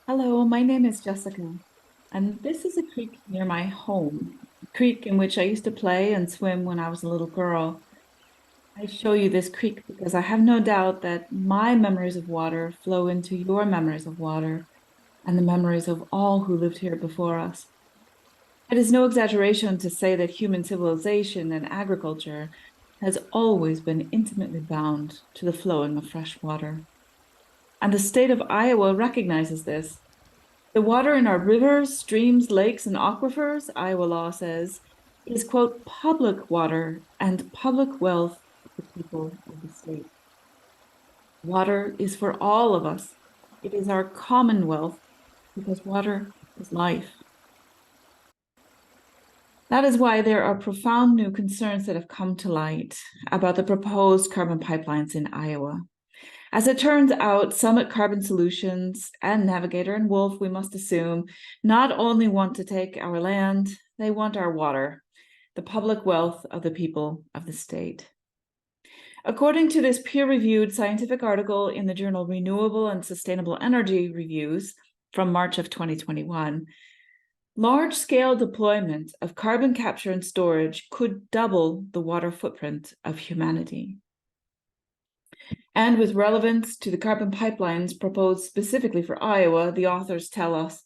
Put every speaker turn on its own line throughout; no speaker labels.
Hello, my name is Jessica, and this is a creek near my home, a creek in which I used to play and swim when I was a little girl. I show you this creek because I have no doubt that my memories of water flow into your memories of water and the memories of all who lived here before us. It is no exaggeration to say that human civilization and agriculture has always been intimately bound to the flowing of fresh water. And the state of Iowa recognizes this. The water in our rivers, streams, lakes, and aquifers, Iowa law says, is, quote, public water and public wealth of the people of the state. Water is for all of us. It is our commonwealth because water is life. That is why there are profound new concerns that have come to light about the proposed carbon pipelines in Iowa. As it turns out, Summit Carbon Solutions and Navigator and Wolf, we must assume, not only want to take our land, they want our water, the public wealth of the people of the state. According to this peer-reviewed scientific article in the journal Renewable and Sustainable Energy Reviews from March of 2021, large-scale deployment of carbon capture and storage could double the water footprint of humanity. And with relevance to the carbon pipelines proposed specifically for Iowa, the authors tell us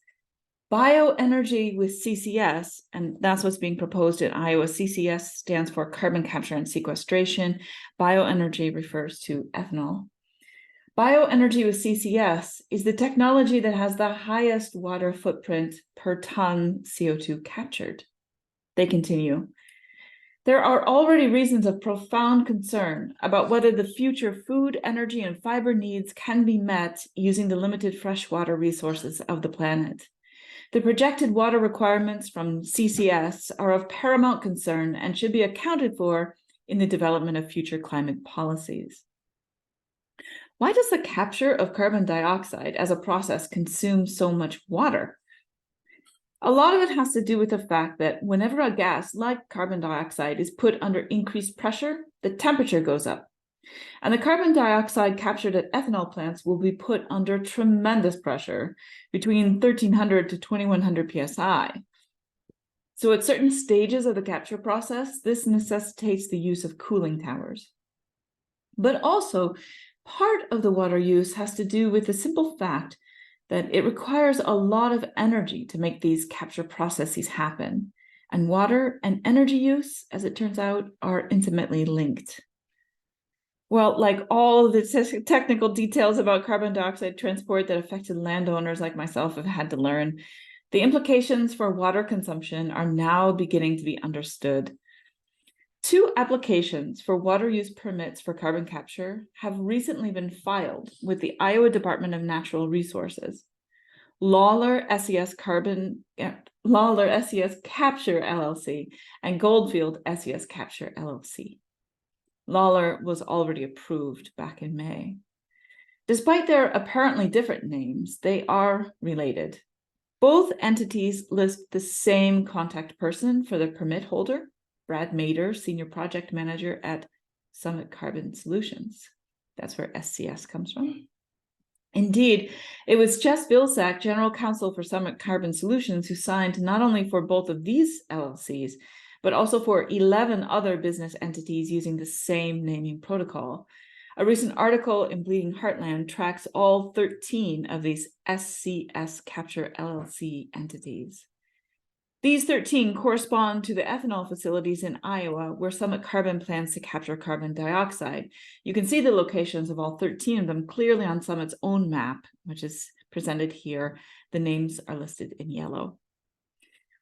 bioenergy with CCS, and that's what's being proposed in Iowa. CCS stands for carbon capture and sequestration. Bioenergy refers to ethanol. Bioenergy with CCS is the technology that has the highest water footprint per ton CO2 captured. They continue. There are already reasons of profound concern about whether the future food, energy, and fiber needs can be met using the limited freshwater resources of the planet. The projected water requirements from CCS are of paramount concern and should be accounted for in the development of future climate policies. Why does the capture of carbon dioxide as a process consume so much water? A lot of it has to do with the fact that whenever a gas like carbon dioxide is put under increased pressure, the temperature goes up. And the carbon dioxide captured at ethanol plants will be put under tremendous pressure, between 1300 to 2100 psi. So at certain stages of the capture process, this necessitates the use of cooling towers. But also, part of the water use has to do with the simple fact that it requires a lot of energy to make these capture processes happen. And water and energy use, as it turns out, are intimately linked. Well, like all of the technical details about carbon dioxide transport that affected landowners like myself have had to learn, the implications for water consumption are now beginning to be understood. Two applications for water use permits for carbon capture have recently been filed with the Iowa Department of Natural Resources. Lawler SES Capture LLC and Goldfield SES Capture LLC. Lawler was already approved back in May. Despite their apparently different names, they are related. Both entities list the same contact person for the permit holder, Brad Mader, Senior Project Manager at Summit Carbon Solutions. That's where SCS comes from. Indeed, it was Jess Vilsack, General Counsel for Summit Carbon Solutions, who signed not only for both of these LLCs, but also for 11 other business entities using the same naming protocol. A recent article in Bleeding Heartland tracks all 13 of these SCS Capture LLC entities. These 13 correspond to the ethanol facilities in Iowa where Summit Carbon plans to capture carbon dioxide. You can see the locations of all 13 of them clearly on Summit's own map, which is presented here. The names are listed in yellow.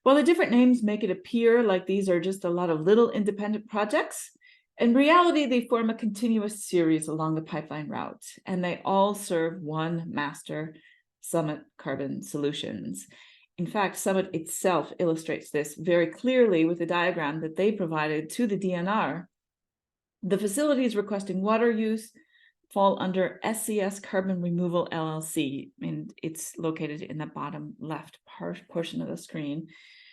While the different names make it appear like these are just a lot of little independent projects, in reality, they form a continuous series along the pipeline route, and they all serve one master, Summit Carbon Solutions. In fact, Summit itself illustrates this very clearly with a diagram that they provided to the DNR. The facilities requesting water use fall under SCS Carbon Removal LLC, and it's located in the bottom left portion of the screen,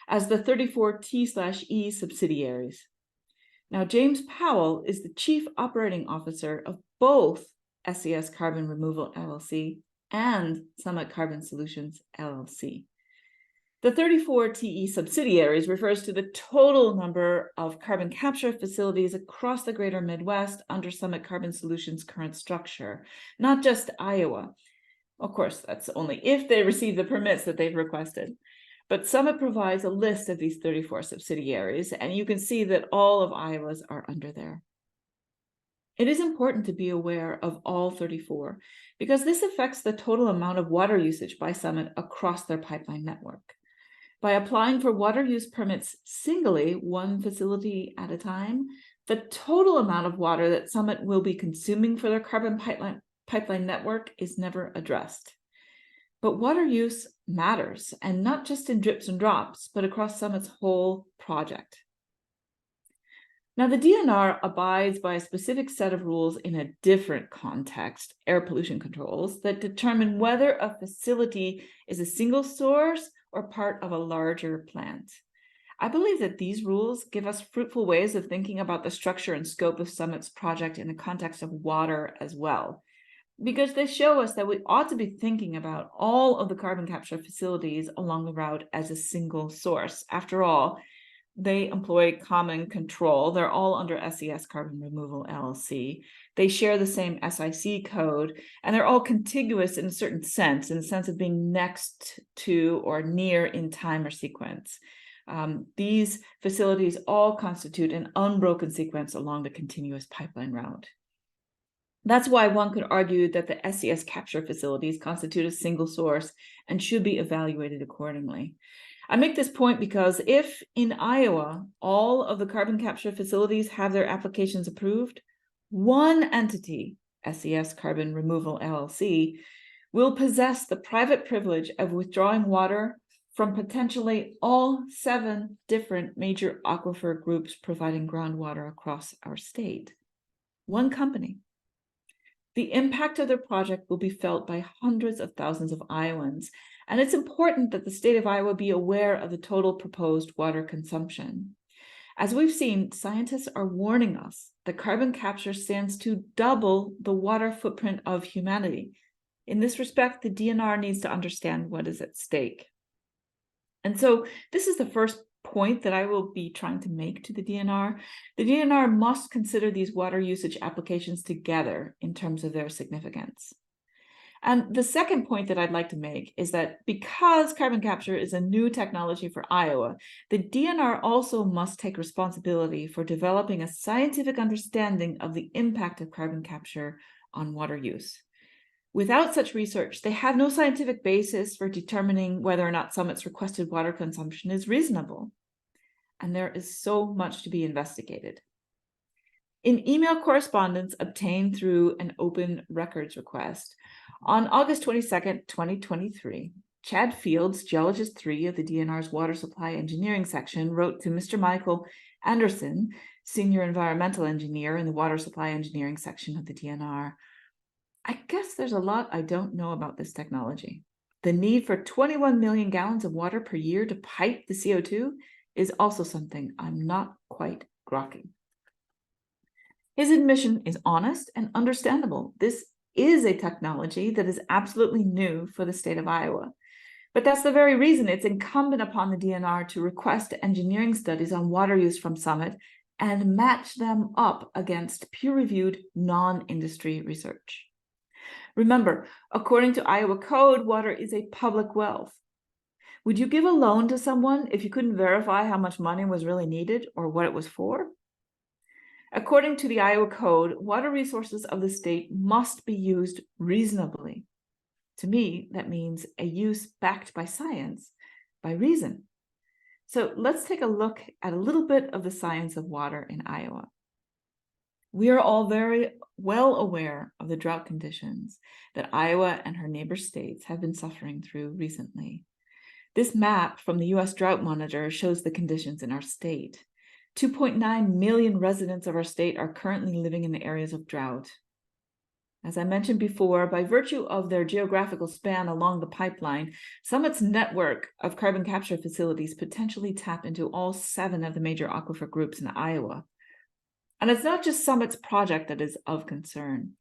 as the 34T/E subsidiaries. Now, James Powell is the Chief Operating Officer of both SCS Carbon Removal LLC and Summit Carbon Solutions, LLC. The 34 TE subsidiaries refers to the total number of carbon capture facilities across the greater Midwest under Summit Carbon Solutions' current structure, not just Iowa. Of course, that's only if they receive the permits that they've requested. But Summit provides a list of these 34 subsidiaries, and you can see that all of Iowa's are under there. It is important to be aware of all 34 because this affects the total amount of water usage by Summit across their pipeline network. By applying for water use permits singly, one facility at a time, the total amount of water that Summit will be consuming for their carbon pipeline network is never addressed. But water use matters, and not just in drips and drops, but across Summit's whole project. Now, the DNR abides by a specific set of rules in a different context, air pollution controls, that determine whether a facility is a single source or part of a larger plant. I believe that these rules give us fruitful ways of thinking about the structure and scope of Summit's project in the context of water as well, because they show us that we ought to be thinking about all of the carbon capture facilities along the route as a single source. After all, they employ common control. They're all under SCS Carbon Removal, LLC. They share the same SIC code, and they're all contiguous in a certain sense, in the sense of being next to or near in time or sequence. These facilities all constitute an unbroken sequence along the continuous pipeline route. That's why one could argue that the SCS capture facilities constitute a single source and should be evaluated accordingly. I make this point because if in Iowa, all of the carbon capture facilities have their applications approved, one entity, SCS Carbon Removal LLC, will possess the private privilege of withdrawing water from potentially all 7 different major aquifer groups providing groundwater across our state. One company. The impact of their project will be felt by hundreds of thousands of Iowans, and it's important that the state of Iowa be aware of the total proposed water consumption. As we've seen, scientists are warning us that carbon capture stands to double the water footprint of humanity. In this respect, the DNR needs to understand what is at stake. And so this is the first point that I will be trying to make to the DNR. The DNR must consider these water usage applications together in terms of their significance. And the second point that I'd like to make is that because carbon capture is a new technology for Iowa, the DNR also must take responsibility for developing a scientific understanding of the impact of carbon capture on water use. Without such research, they have no scientific basis for determining whether or not Summit's requested water consumption is reasonable. And there is so much to be investigated. In email correspondence obtained through an open records request, on August 22nd, 2023, Chad Fields, Geologist 3 of the DNR's Water Supply Engineering section, wrote to Mr. Michael Anderson, Senior Environmental Engineer in the Water Supply Engineering section of the DNR. I guess there's a lot I don't know about this technology. The need for 21 million gallons of water per year to pipe the CO2 is also something I'm not quite grokking. His admission is honest and understandable. This is a technology that is absolutely new for the state of Iowa. But that's the very reason it's incumbent upon the DNR to request engineering studies on water use from Summit and match them up against peer-reviewed non-industry research. Remember, according to Iowa code, water is a public wealth. Would you give a loan to someone if you couldn't verify how much money was really needed or what it was for? According to the Iowa code, water resources of the state must be used reasonably. To me, that means a use backed by science, by reason. So let's take a look at a little bit of the science of water in Iowa. We are all very well aware of the drought conditions that Iowa and her neighbor states have been suffering through recently. This map from the U.S. Drought Monitor shows the conditions in our state. 2.9 million residents of our state are currently living in the areas of drought. As I mentioned before, by virtue of their geographical span along the pipeline, Summit's network of carbon capture facilities potentially tap into all 7 of the major aquifer groups in Iowa. And it's not just Summit's project that is of concern.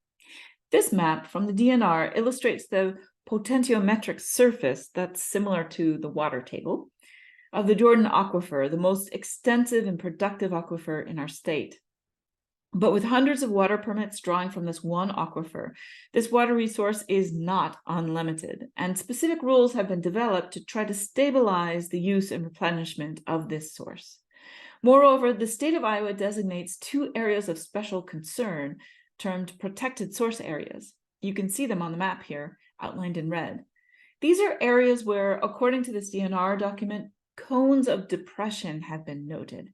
This map from the DNR illustrates the potentiometric surface that's similar to the water table of the Jordan Aquifer, the most extensive and productive aquifer in our state. But with hundreds of water permits drawing from this one aquifer, this water resource is not unlimited, and specific rules have been developed to try to stabilize the use and replenishment of this source. Moreover, the state of Iowa designates 2 areas of special concern termed protected source areas. You can see them on the map here, outlined in red. These are areas where, according to this DNR document, cones of depression have been noted.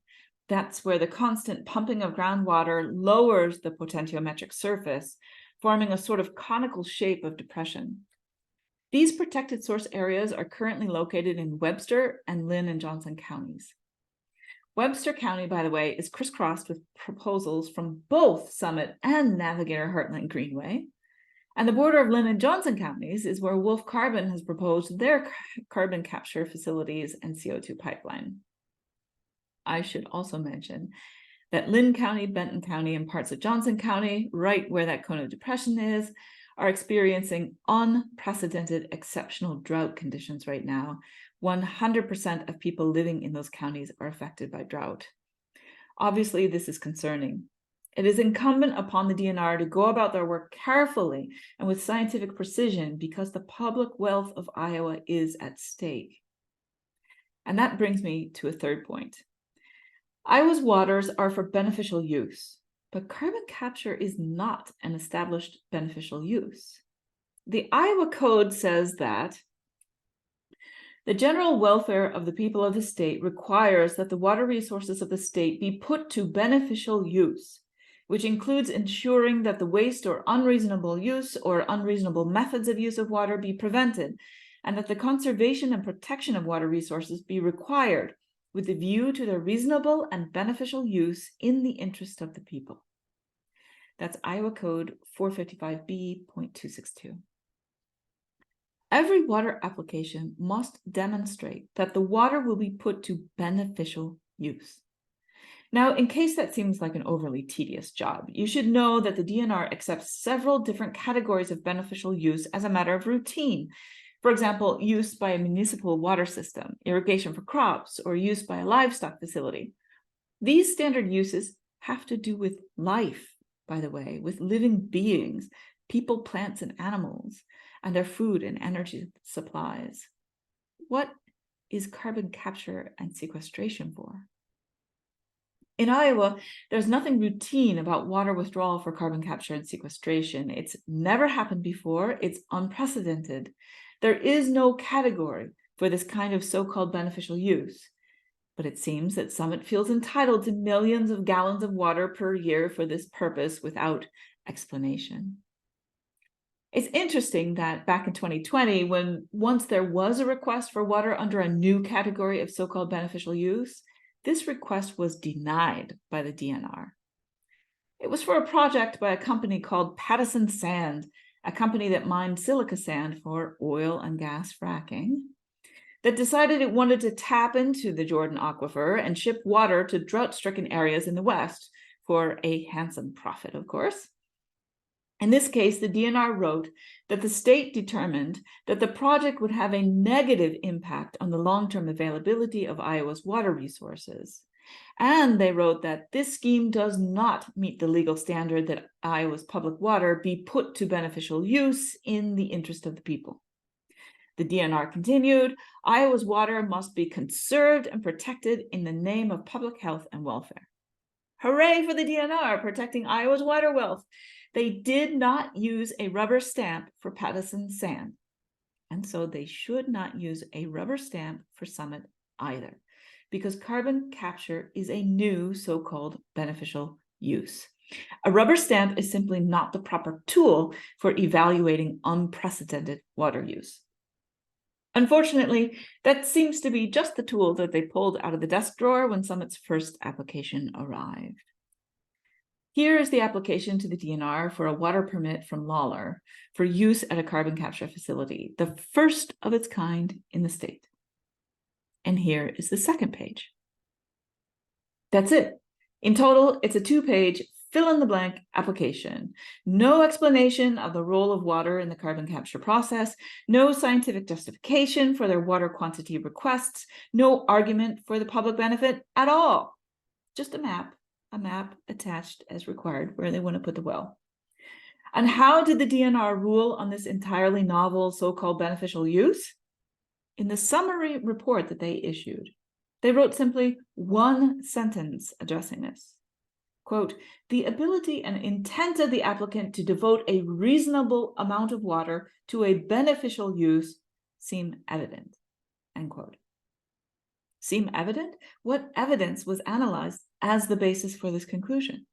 That's where the constant pumping of groundwater lowers the potentiometric surface, forming a sort of conical shape of depression. These protected source areas are currently located in Webster and Lynn and Johnson counties. Webster County, by the way, is crisscrossed with proposals from both Summit and Navigator Heartland Greenway. And the border of Lynn and Johnson counties is where Wolf Carbon has proposed their carbon capture facilities and CO2 pipeline. I should also mention that Lynn County, Benton County, and parts of Johnson County, right where that cone of depression is, are experiencing unprecedented exceptional drought conditions right now. 100% of people living in those counties are affected by drought. Obviously, this is concerning. It is incumbent upon the DNR to go about their work carefully and with scientific precision because the public wealth of Iowa is at stake. And that brings me to a third point. Iowa's waters are for beneficial use, but carbon capture is not an established beneficial use. The Iowa Code says that the general welfare of the people of the state requires that the water resources of the state be put to beneficial use, which includes ensuring that the waste or unreasonable use or unreasonable methods of use of water be prevented, and that the conservation and protection of water resources be required with a view to their reasonable and beneficial use in the interest of the people. That's Iowa Code 455B.262. Every water application must demonstrate that the water will be put to beneficial use. Now, in case that seems like an overly tedious job, you should know that the DNR accepts several different categories of beneficial use as a matter of routine. For example, use by a municipal water system, irrigation for crops, or use by a livestock facility. These standard uses have to do with life, by the way, with living beings, people, plants, and animals, and their food and energy supplies. What is carbon capture and sequestration for? In Iowa, there's nothing routine about water withdrawal for carbon capture and sequestration. It's never happened before. It's unprecedented. There is no category for this kind of so-called beneficial use, but it seems that Summit feels entitled to millions of gallons of water per year for this purpose without explanation. It's interesting that back in 2020, when once there was a request for water under a new category of so-called beneficial use, this request was denied by the DNR. It was for a project by a company called Pattison Sand, a company that mined silica sand for oil and gas fracking, that decided it wanted to tap into the Jordan Aquifer and ship water to drought-stricken areas in the West for a handsome profit, of course. In this case, the DNR wrote that the state determined that the project would have a negative impact on the long-term availability of Iowa's water resources. And they wrote that this scheme does not meet the legal standard that Iowa's public water be put to beneficial use in the interest of the people. The DNR continued, Iowa's water must be conserved and protected in the name of public health and welfare. Hooray for the DNR, protecting Iowa's water wealth. They did not use a rubber stamp for Pattison Sand, and so they should not use a rubber stamp for Summit either, because carbon capture is a new so-called beneficial use. A rubber stamp is simply not the proper tool for evaluating unprecedented water use. Unfortunately, that seems to be just the tool that they pulled out of the desk drawer when Summit's first application arrived. Here is the application to the DNR for a water permit from Lawler for use at a carbon capture facility, the first of its kind in the state. And here is the second page. That's it. In total, it's a 2-page, fill-in-the-blank application. No explanation of the role of water in the carbon capture process, no scientific justification for their water quantity requests, no argument for the public benefit at all. Just a map attached as required where they want to put the well. And how did the DNR rule on this entirely novel so-called beneficial use? In the summary report that they issued, they wrote simply one sentence addressing this. Quote, the ability and intent of the applicant to devote a reasonable amount of water to a beneficial use seem evident, end quote. Seem evident? What evidence was analyzed as the basis for this conclusion?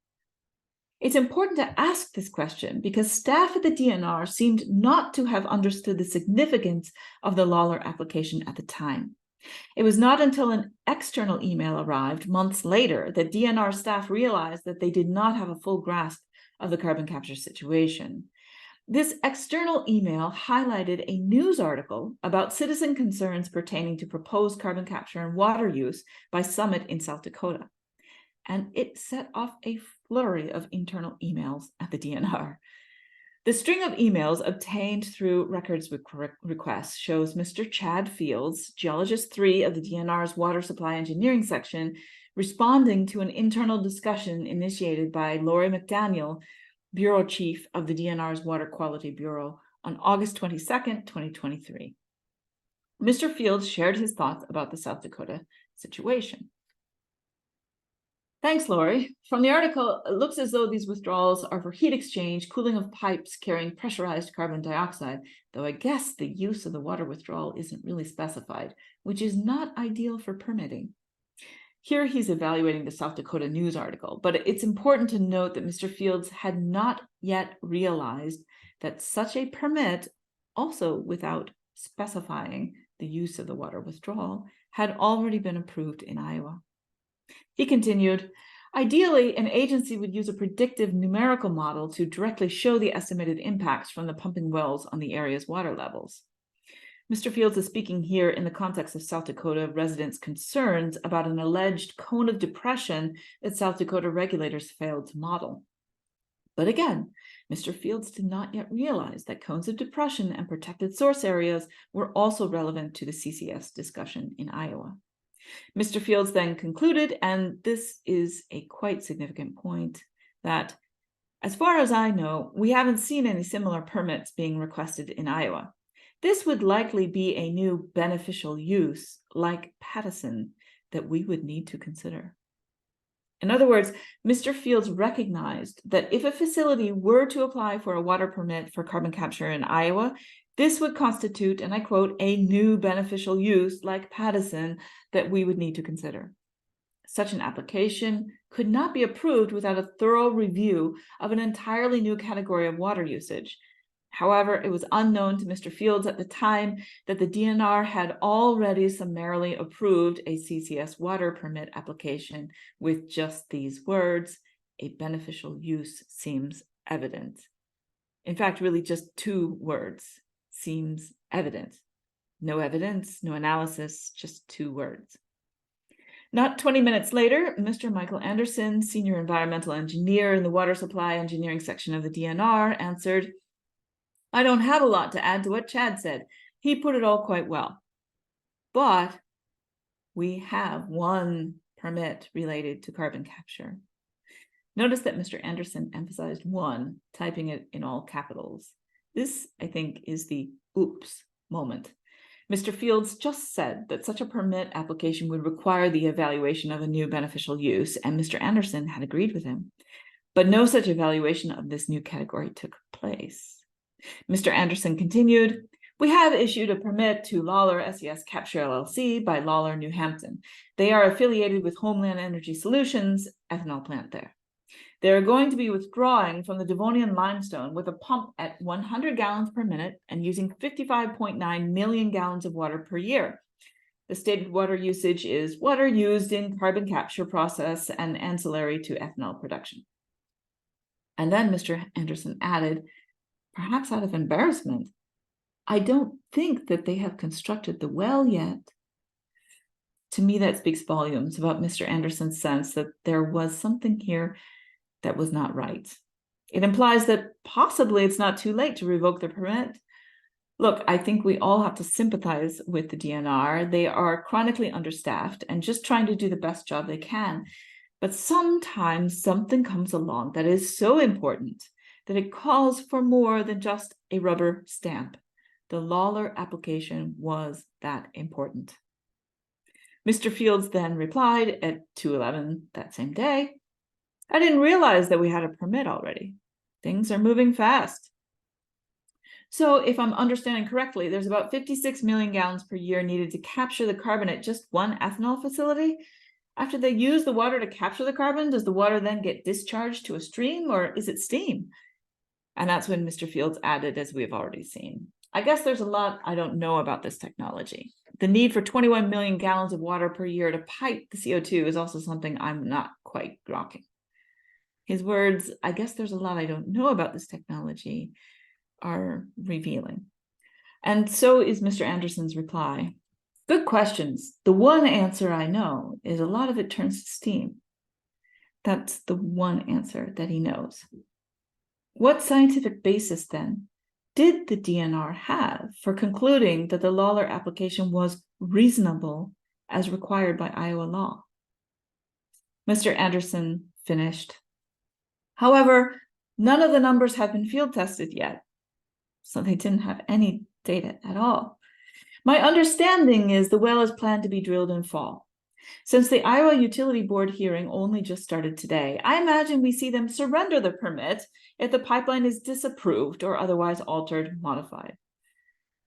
It's important to ask this question because staff at the DNR seemed not to have understood the significance of the Lawler application at the time. It was not until an external email arrived months later that DNR staff realized that they did not have a full grasp of the carbon capture situation. This external email highlighted a news article about citizen concerns pertaining to proposed carbon capture and water use by Summit in South Dakota. And it set off a flurry of internal emails at the DNR. The string of emails obtained through records requests shows Mr. Chad Fields, Geologist 3 of the DNR's Water Supply Engineering section, responding to an internal discussion initiated by Lori McDaniel, Bureau Chief of the DNR's Water Quality Bureau, on August 22nd, 2023. Mr. Fields shared his thoughts about the South Dakota situation. Thanks, Lori. From the article, it looks as though these withdrawals are for heat exchange, cooling of pipes carrying pressurized carbon dioxide, though I guess the use of the water withdrawal isn't really specified, which is not ideal for permitting. Here he's evaluating the South Dakota news article, but it's important to note that Mr. Fields had not yet realized that such a permit, also without specifying the use of the water withdrawal, had already been approved in Iowa. He continued, ideally, an agency would use a predictive numerical model to directly show the estimated impacts from the pumping wells on the area's water levels. Mr. Fields is speaking here in the context of South Dakota residents' concerns about an alleged cone of depression that South Dakota regulators failed to model. But again, Mr. Fields did not yet realize that cones of depression and protected source areas were also relevant to the CCS discussion in Iowa. Mr. Fields then concluded, and this is a quite significant point, that as far as I know, we haven't seen any similar permits being requested in Iowa. This would likely be a new beneficial use like Pattison that we would need to consider. In other words, Mr. Fields recognized that if a facility were to apply for a water permit for carbon capture in Iowa, this would constitute, and I quote, a new beneficial use like Pattison that we would need to consider. Such an application could not be approved without a thorough review of an entirely new category of water usage. However, it was unknown to Mr. Fields at the time that the DNR had already summarily approved a CCS water permit application with just these words, a beneficial use seems evident. In fact, really just two words, seems evident. No evidence, no analysis, just two words. Not 20 minutes later, Mr. Michael Anderson, Senior Environmental Engineer in the Water Supply Engineering section of the DNR, answered, I don't have a lot to add to what Chad said. He put it all quite well. But we have one permit related to carbon capture. Notice that Mr. Anderson emphasized one, typing it in all capitals. This, I think, is the oops moment. Mr. Fields just said that such a permit application would require the evaluation of a new beneficial use, and Mr. Anderson had agreed with him. But no such evaluation of this new category took place. Mr. Anderson continued, we have issued a permit to Lawler SES Capture LLC by Lawler, New Hampton. They are affiliated with Homeland Energy Solutions, ethanol plant there. They are going to be withdrawing from the Devonian limestone with a pump at 100 gallons per minute and using 55.9 million gallons of water per year. The stated water usage is water used in carbon capture process and ancillary to ethanol production. And then Mr. Anderson added, perhaps out of embarrassment, I don't think that they have constructed the well yet. To me, that speaks volumes about Mr. Anderson's sense that there was something here that was not right. It implies that possibly it's not too late to revoke the permit. Look, I think we all have to sympathize with the DNR. They are chronically understaffed and just trying to do the best job they can. But sometimes something comes along that is so important that it calls for more than just a rubber stamp. The Lawler application was that important. Mr. Fields then replied at 2:11 that same day, "I didn't realize that we had a permit already. Things are moving fast." So if I'm understanding correctly, there's about 56 million gallons per year needed to capture the carbon at just one ethanol facility. After they use the water to capture the carbon, does the water then get discharged to a stream, or is it steam? And that's when Mr. Fields added, as we have already seen, "I guess there's a lot I don't know about this technology. The need for 21 million gallons of water per year to pipe the CO2 is also something I'm not quite grokking." His words, "I guess there's a lot I don't know about this technology," are revealing. And so is Mr. Anderson's reply. "Good questions. The one answer I know is a lot of it turns to steam." That's the one answer that he knows. What scientific basis, then, did the DNR have for concluding that the Lawler application was reasonable as required by Iowa law? Mr. Anderson finished. "However, none of the numbers have been field tested yet." So they didn't have any data at all. "My understanding is the well is planned to be drilled in fall. Since the Iowa Utility Board hearing only just started today, I imagine we see them surrender the permit if the pipeline is disapproved or otherwise altered, modified."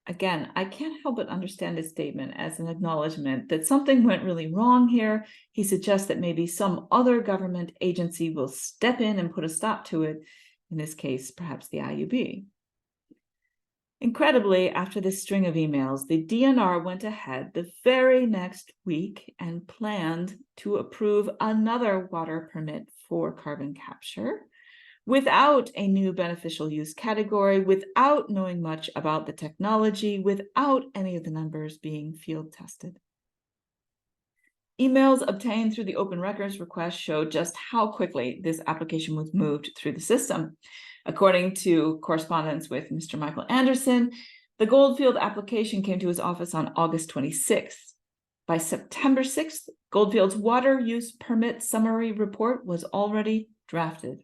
Again, I can't help but understand his statement as an acknowledgement that something went really wrong here. He suggests that maybe some other government agency will step in and put a stop to it, in this case, perhaps the IUB. Incredibly, after this string of emails, the DNR went ahead the very next week and planned to approve another water permit for carbon capture without a new beneficial use category, without knowing much about the technology, without any of the numbers being field tested. Emails obtained through the open records request show just how quickly this application was moved through the system. According to correspondence with Mr. Michael Anderson, the Goldfield application came to his office on August 26th. By September 6th, Goldfield's water use permit summary report was already drafted,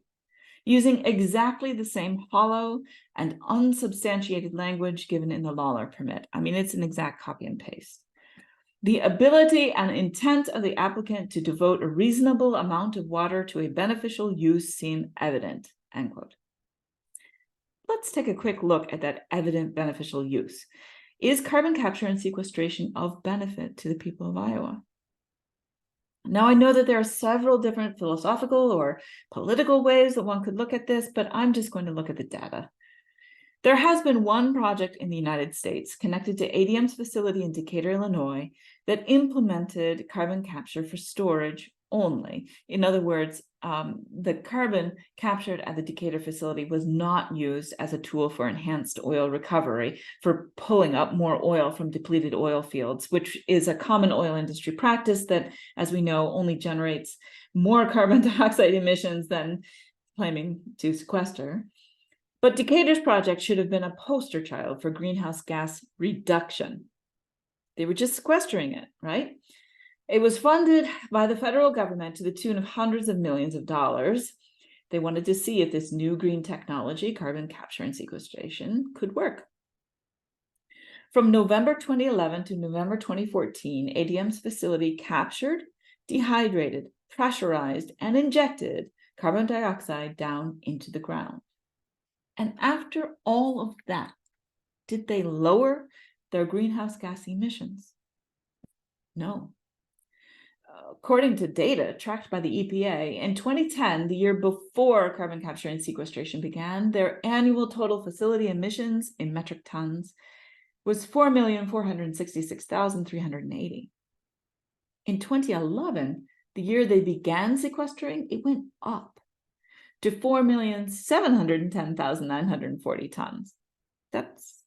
using exactly the same hollow and unsubstantiated language given in the Lawler permit. I mean, it's an exact copy and paste. "The ability and intent of the applicant to devote a reasonable amount of water to a beneficial use seem evident," end quote. Let's take a quick look at that evident beneficial use. Is carbon capture and sequestration of benefit to the people of Iowa? Now, I know that there are several different philosophical or political ways that one could look at this, but I'm just going to look at the data. There has been one project in the United States connected to ADM's facility in Decatur, Illinois, that implemented carbon capture for storage only. In other words, the carbon captured at the Decatur facility was not used as a tool for enhanced oil recovery, for pulling up more oil from depleted oil fields, which is a common oil industry practice that, as we know, only generates more carbon dioxide emissions than claiming to sequester. But Decatur's project should have been a poster child for greenhouse gas reduction. They were just sequestering it, right? It was funded by the federal government to the tune of hundreds of millions of dollars. They wanted to see if this new green technology, carbon capture and sequestration, could work. From November 2011 to November 2014, ADM's facility captured, dehydrated, pressurized, and injected carbon dioxide down into the ground. And after all of that, did they lower their greenhouse gas emissions? No. According to data tracked by the EPA, in 2010, the year before carbon capture and sequestration began, their annual total facility emissions in metric tons was 4,466,380. In 2011, the year they began sequestering, it went up to 4,710,940 tons. That's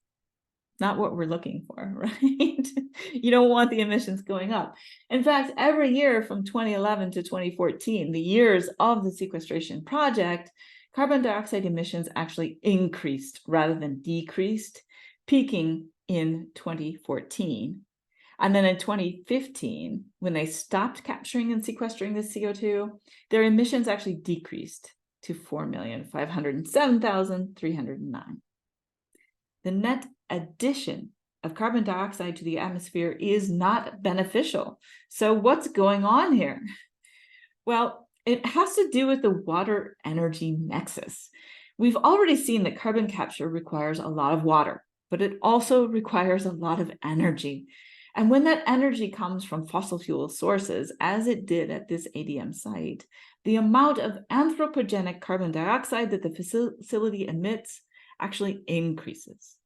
not what we're looking for, right? You don't want the emissions going up. In fact, every year from 2011 to 2014, the years of the sequestration project, carbon dioxide emissions actually increased rather than decreased, peaking in 2014. And then in 2015, when they stopped capturing and sequestering the CO2, their emissions actually decreased to 4,507,309. The net addition of carbon dioxide to the atmosphere is not beneficial. So what's going on here? Well, it has to do with the water energy nexus. We've already seen that carbon capture requires a lot of water, but it also requires a lot of energy. And when that energy comes from fossil fuel sources, as it did at this ADM site, the amount of anthropogenic carbon dioxide that the facility emits actually increases.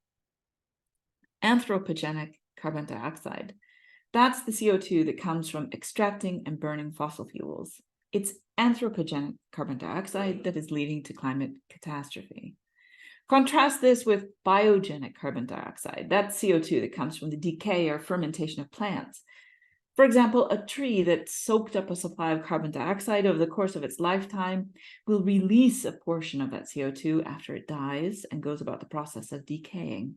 Anthropogenic carbon dioxide, that's the CO2 that comes from extracting and burning fossil fuels. It's anthropogenic carbon dioxide that is leading to climate catastrophe. Contrast this with biogenic carbon dioxide. That's CO2 that comes from the decay or fermentation of plants. For example, a tree that soaked up a supply of carbon dioxide over the course of its lifetime will release a portion of that CO2 after it dies and goes about the process of decaying.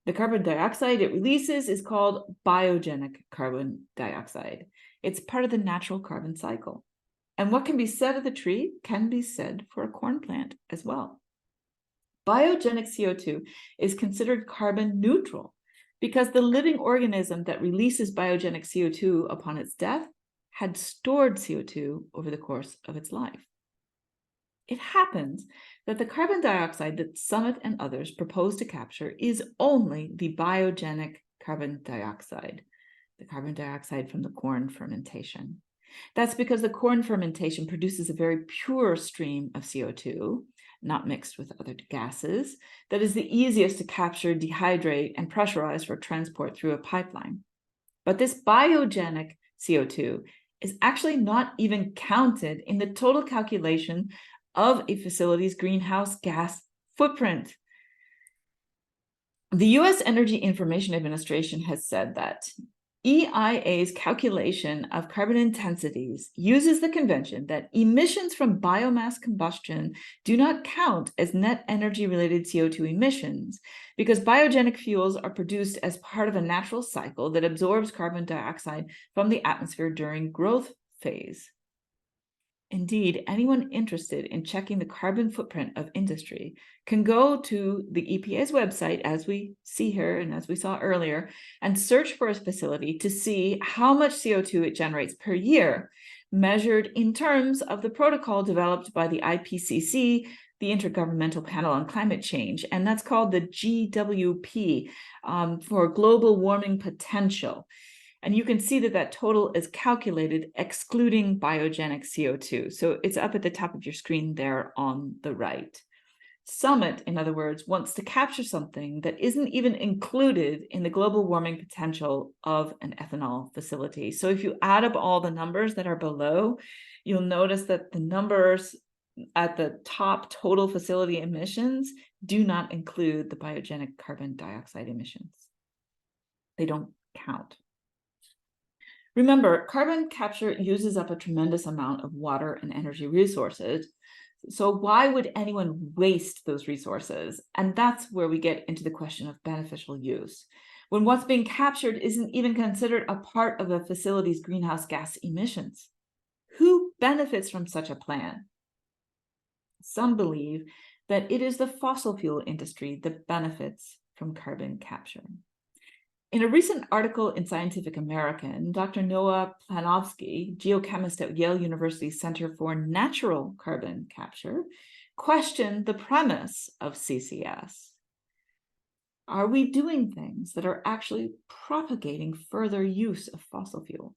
The carbon dioxide it releases is called biogenic carbon dioxide. It's part of the natural carbon cycle. And what can be said of the tree can be said for a corn plant as well. Biogenic CO2 is considered carbon neutral because the living organism that releases biogenic CO2 upon its death had stored CO2 over the course of its life. It happens that the carbon dioxide that Summit and others propose to capture is only the biogenic carbon dioxide, the carbon dioxide from the corn fermentation. That's because the corn fermentation produces a very pure stream of CO2, not mixed with other gases, that is the easiest to capture, dehydrate, and pressurize for transport through a pipeline. But this biogenic CO2 is actually not even counted in the total calculation of a facility's greenhouse gas footprint. The U.S. Energy Information Administration has said that EIA's calculation of carbon intensities uses the convention that emissions from biomass combustion do not count as net energy-related CO2 emissions because biogenic fuels are produced as part of a natural cycle that absorbs carbon dioxide from the atmosphere during growth phase. Indeed, anyone interested in checking the carbon footprint of industry can go to the EPA's website, as we see here and as we saw earlier, and search for a facility to see how much CO2 it generates per year, measured in terms of the protocol developed by the IPCC, the Intergovernmental Panel on Climate Change, and that's called the GWP, for global warming potential. And you can see that that total is calculated excluding biogenic CO2. So it's up at the top of your screen there on the right. Summit, in other words, wants to capture something that isn't even included in the global warming potential of an ethanol facility. So if you add up all the numbers that are below, you'll notice that the numbers at the top total facility emissions do not include the biogenic carbon dioxide emissions. They don't count. Remember, carbon capture uses up a tremendous amount of water and energy resources. So why would anyone waste those resources? And that's where we get into the question of beneficial use. When what's being captured isn't even considered a part of a facility's greenhouse gas emissions. Who benefits from such a plan? Some believe that it is the fossil fuel industry that benefits from carbon capture. In a recent article in Scientific American, Dr. Noah Planovsky, geochemist at Yale University Center for Natural Carbon Capture, questioned the premise of CCS. Are we doing things that are actually propagating further use of fossil fuels?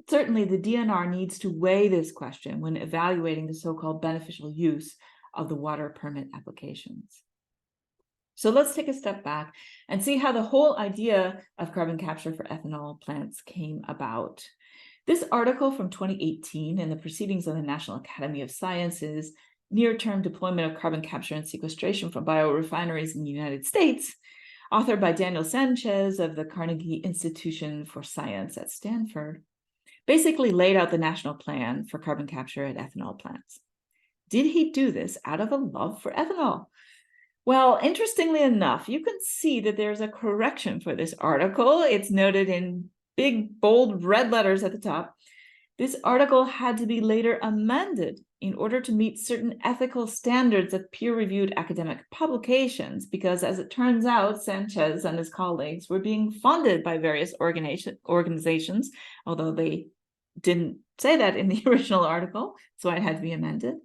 Certainly, the DNR needs to weigh this question when evaluating the so-called beneficial use of the water permit applications. So let's take a step back and see how the whole idea of carbon capture for ethanol plants came about. This article from 2018 in the Proceedings of the National Academy of Sciences, Near-Term Deployment of Carbon Capture and Sequestration from Biorefineries in the United States, authored by Daniel Sanchez of the Carnegie Institution for Science at Stanford, basically laid out the national plan for carbon capture at ethanol plants. Did he do this out of a love for ethanol? Well, interestingly enough, you can see that there's a correction for this article. It's noted in big, bold red letters at the top. This article had to be later amended in order to meet certain ethical standards of peer-reviewed academic publications, because as it turns out, Sanchez and his colleagues were being funded by various organizations, although they didn't say that in the original article, so it had to be amended.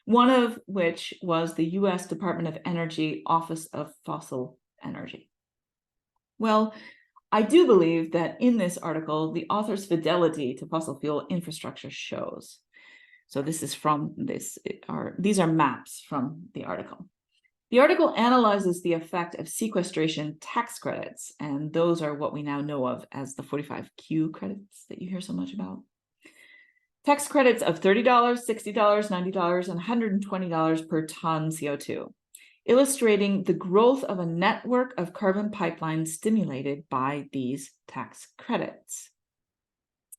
One of which was the US Department of Energy Office of Fossil Energy. Well, I do believe that in this article, the author's fidelity to fossil fuel infrastructure shows. So this is from these are maps from the article. The article analyzes the effect of sequestration tax credits, and those are what we now know of as the 45Q credits that you hear so much about. Tax credits of $30, $60, $90, and $120 per ton CO2, illustrating the growth of a network of carbon pipelines stimulated by these tax credits.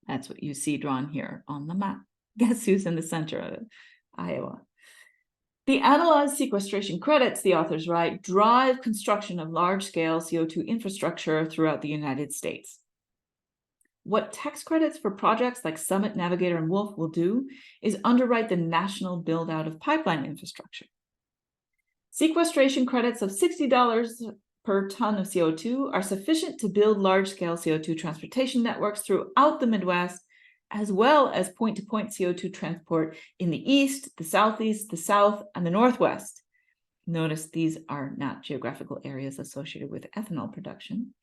That's what you see drawn here on the map. Guess who's in the center of it? Iowa. The analyzed sequestration credits, the authors write, drive construction of large-scale CO2 infrastructure throughout the United States. What tax credits for projects like Summit, Navigator, and Wolf will do is underwrite the national build-out of pipeline infrastructure. Sequestration credits of $60 per ton of CO2 are sufficient to build large-scale CO2 transportation networks throughout the Midwest, as well as point-to-point CO2 transport in the East, the Southeast, the South, and the Northwest. Notice these are not geographical areas associated with ethanol production.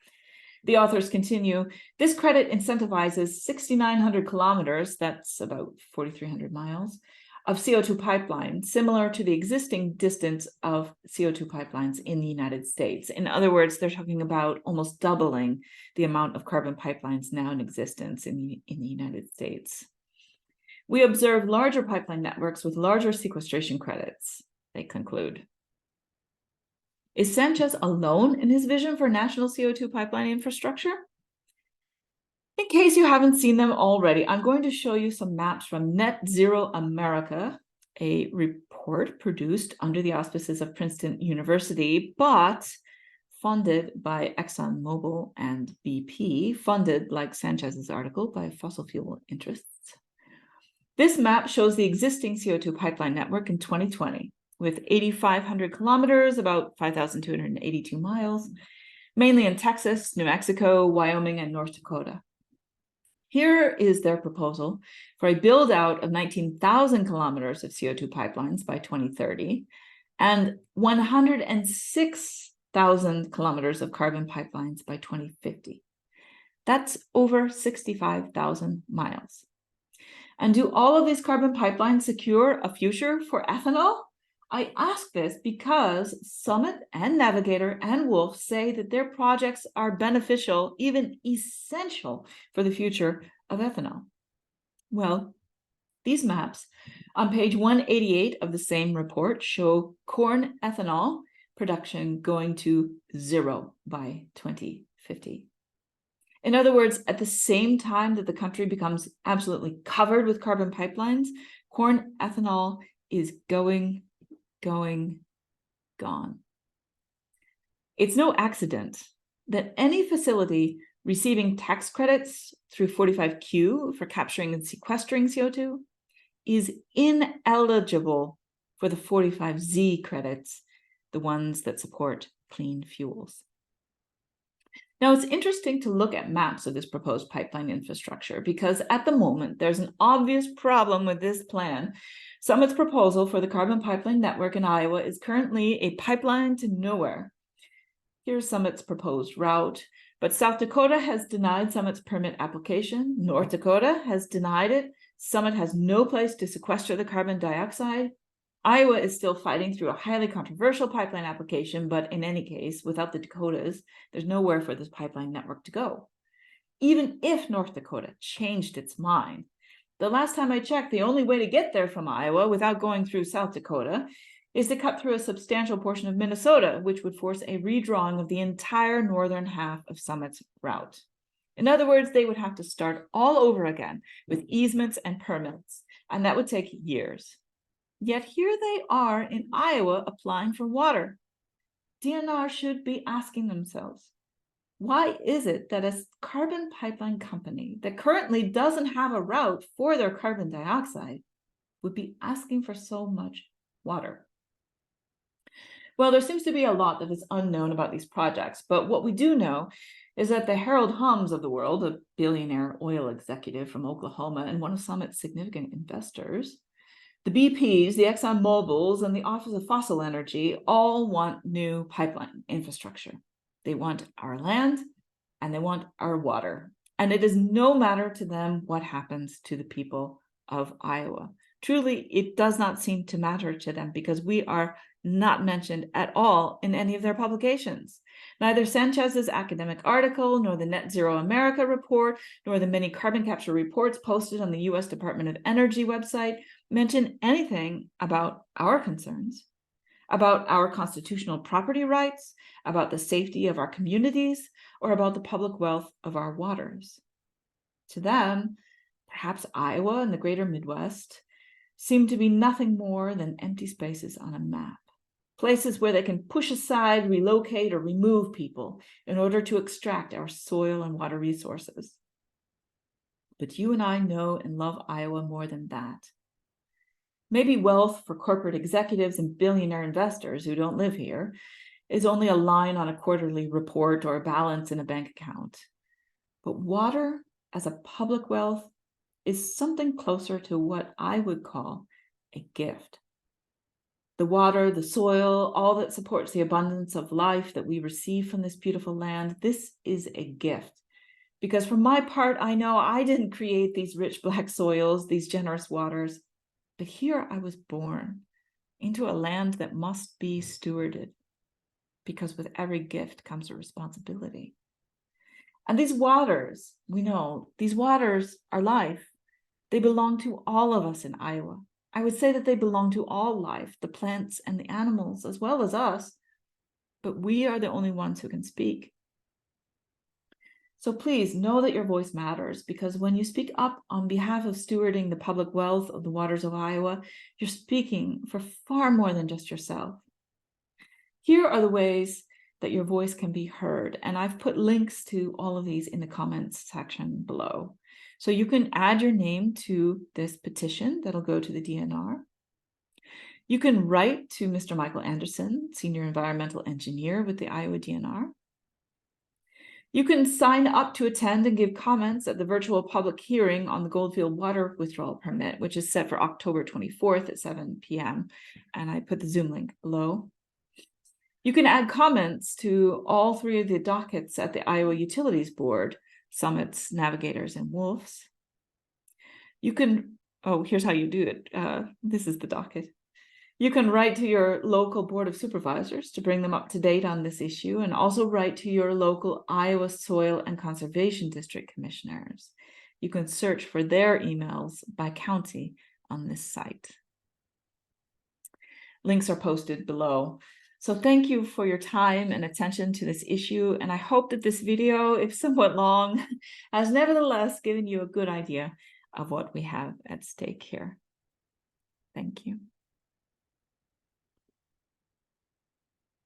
The authors continue, this credit incentivizes 6,900 kilometers, that's about 4,300 miles, of CO2 pipeline, similar to the existing distance of CO2 pipelines in the United States. In other words, they're talking about almost doubling the amount of carbon pipelines now in existence in the United States. We observe larger pipeline networks with larger sequestration credits, they conclude. Is Sanchez alone in his vision for national CO2 pipeline infrastructure? In case you haven't seen them already, I'm going to show you some maps from Net Zero America, a report produced under the auspices of Princeton University, but funded by ExxonMobil and BP, funded, like Sanchez's article, by fossil fuel interests. This map shows the existing CO2 pipeline network in 2020, with 8,500 kilometers, about 5,282 miles, mainly in Texas, New Mexico, Wyoming, and North Dakota. Here is their proposal for a build-out of 19,000 kilometers of CO2 pipelines by 2030 and 106,000 kilometers of carbon pipelines by 2050. That's over 65,000 miles. And do all of these carbon pipelines secure a future for ethanol? I ask this because Summit and Navigator and Wolf say that their projects are beneficial, even essential for the future of ethanol. Well, these maps on page 188 of the same report show corn ethanol production going to zero by 2050. In other words, at the same time that the country becomes absolutely covered with carbon pipelines, corn ethanol is gone. It's no accident that any facility receiving tax credits through 45Q for capturing and sequestering CO2 is ineligible for the 45Z credits, the ones that support clean fuels. Now, it's interesting to look at maps of this proposed pipeline infrastructure because at the moment, there's an obvious problem with this plan. Summit's proposal for the carbon pipeline network in Iowa is currently a pipeline to nowhere. Here's Summit's proposed route, but South Dakota has denied Summit's permit application. North Dakota has denied it. Summit has no place to sequester the carbon dioxide. Iowa is still fighting through a highly controversial pipeline application, but in any case, without the Dakotas, there's nowhere for this pipeline network to go. Even if North Dakota changed its mind, the last time I checked, the only way to get there from Iowa without going through South Dakota is to cut through a substantial portion of Minnesota, which would force a redrawing of the entire northern half of Summit's route. In other words, they would have to start all over again with easements and permits, and that would take years. Yet here they are in Iowa applying for water. DNR should be asking themselves, why is it that a carbon pipeline company that currently doesn't have a route for their carbon dioxide would be asking for so much water? Well, there seems to be a lot that is unknown about these projects, but what we do know is that the Harold Hums of the world, a billionaire oil executive from Oklahoma and one of Summit's significant investors, the BPs, the Exxon Mobils, and the Office of Fossil Energy all want new pipeline infrastructure. They want our land and they want our water. And it is no matter to them what happens to the people of Iowa. Truly, it does not seem to matter to them because we are not mentioned at all in any of their publications. Neither Sanchez's academic article, nor the Net Zero America report, nor the many carbon capture reports posted on the US Department of Energy website mention anything about our concerns, about our constitutional property rights, about the safety of our communities, or about the public wealth of our waters. To them, perhaps Iowa and the greater Midwest seem to be nothing more than empty spaces on a map. Places where they can push aside, relocate, or remove people in order to extract our soil and water resources. But you and I know and love Iowa more than that. Maybe wealth for corporate executives and billionaire investors who don't live here is only a line on a quarterly report or a balance in a bank account. But water as a public wealth is something closer to what I would call a gift. The water, the soil, all that supports the abundance of life that we receive from this beautiful land, this is a gift. Because for my part, I know I didn't create these rich black soils, these generous waters, but here I was born into a land that must be stewarded, because with every gift comes a responsibility. And these waters, we know, these waters are life. They belong to all of us in Iowa. I would say that they belong to all life, the plants and the animals, as well as us, but we are the only ones who can speak. So please know that your voice matters, because when you speak up on behalf of stewarding the public wealth of the waters of Iowa, you're speaking for far more than just yourself. Here are the ways that your voice can be heard, and I've put links to all of these in the comments section below. So you can add your name to this petition that'll go to the DNR. You can write to Mr. Michael Anderson, Senior Environmental Engineer with the Iowa DNR. You can sign up to attend and give comments at the virtual public hearing on the Goldfield Water Withdrawal Permit, which is set for October 24th at 7 p.m. And I put the Zoom link below. You can add comments to all three of the dockets at the Iowa Utilities Board, Summits, Navigators, and Wolves. You can, here's how you do it. This is the docket. You can write to your local Board of Supervisors to bring them up to date on this issue, and also write to your local Iowa Soil and Conservation District Commissioners. You can search for their emails by county on this site. Links are posted below. So thank you for your time and attention to this issue, and I hope that this video, if somewhat long, has nevertheless given you a good idea of what we have at stake here. Thank you.